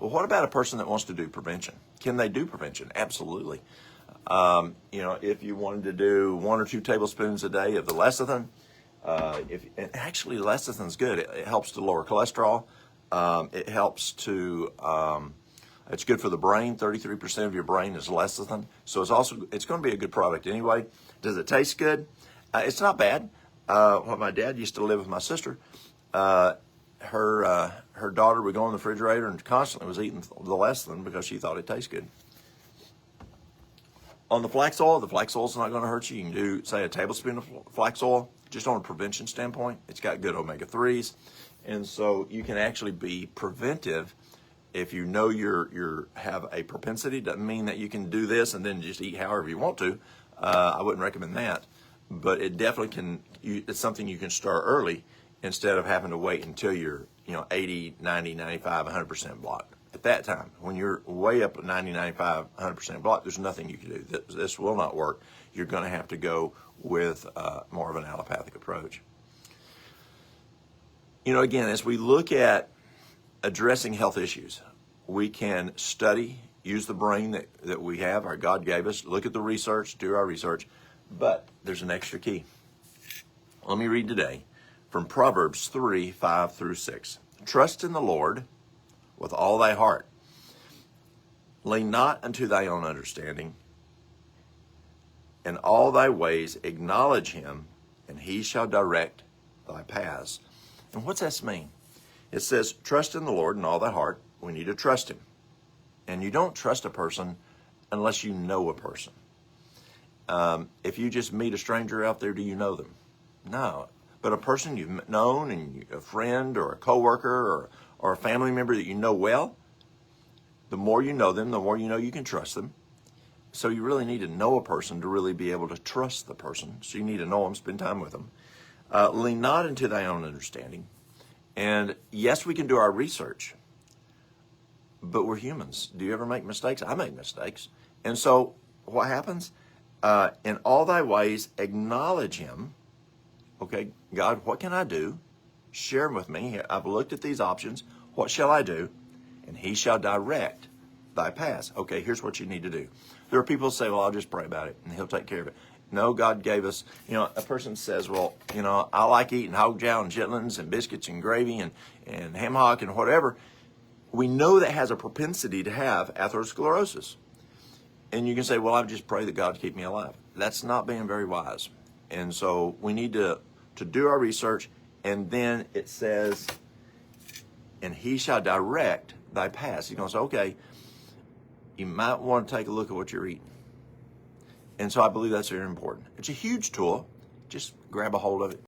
Well, what about a person that wants to do prevention? Can they do prevention? Absolutely. If you wanted to do 1 or 2 tablespoons a day of the lecithin, and actually lecithin's good. It helps to lower cholesterol. It helps to, it's good for the brain. 33% of your brain is lecithin. So it's going to be a good product anyway. Does it taste good? It's not bad. When my dad used to live with my sister, her daughter would go in the refrigerator and constantly was eating the lecithin because she thought it tasted good. On the flax oil is not going to hurt you. You can do, say, a tablespoon of flax oil, just on a prevention standpoint. It's got good omega-3s, and so you can actually be preventive if you know you have a propensity. Doesn't mean that you can do this and then just eat however you want to. I wouldn't recommend that, but it definitely can. It's something you can start early instead of having to wait until you're 80, 90, 95, 100% blocked. At that time, when you're way up at 90, 95, 100% blocked, there's nothing you can do. This will not work. You're going to have to go with more of an allopathic approach. Again, as we look at addressing health issues, we can study, use the brain that we have, our God gave us, look at the research, do our research, but there's an extra key. Let me read today from Proverbs 3, 5 through 6. Trust in the Lord with all thy heart. Lean not unto thy own understanding. In all thy ways acknowledge him, and he shall direct thy paths. And what's this mean? It says, trust in the Lord in all thy heart. We need to trust him. And you don't trust a person unless you know a person. If you just meet a stranger out there, do you know them? No. But a person you've known, and a friend or a coworker or a family member that you know well, the more you know them, the more you know you can trust them. So you really need to know a person to really be able to trust the person. So you need to know them, spend time with them. Lean not into thy own understanding. And yes, we can do our research, but we're humans. Do you ever make mistakes? I make mistakes. And so what happens? In all thy ways, acknowledge him. Okay, God, what can I do? Share them with me. I've looked at these options. What shall I do? And he shall direct thy paths. Okay, here's what you need to do. There are people who say, well, I'll just pray about it and he'll take care of it. No, God gave us, a person says, well, I like eating hog jowl and chitlins and biscuits and gravy and ham hock and whatever. We know that has a propensity to have atherosclerosis. And you can say, well, I just pray that God keep me alive. That's not being very wise. And so we need to do our research. And then it says, and he shall direct thy paths. He's going to say, okay, you might want to take a look at what you're eating. And so I believe that's very important. It's a huge tool. Just grab a hold of it.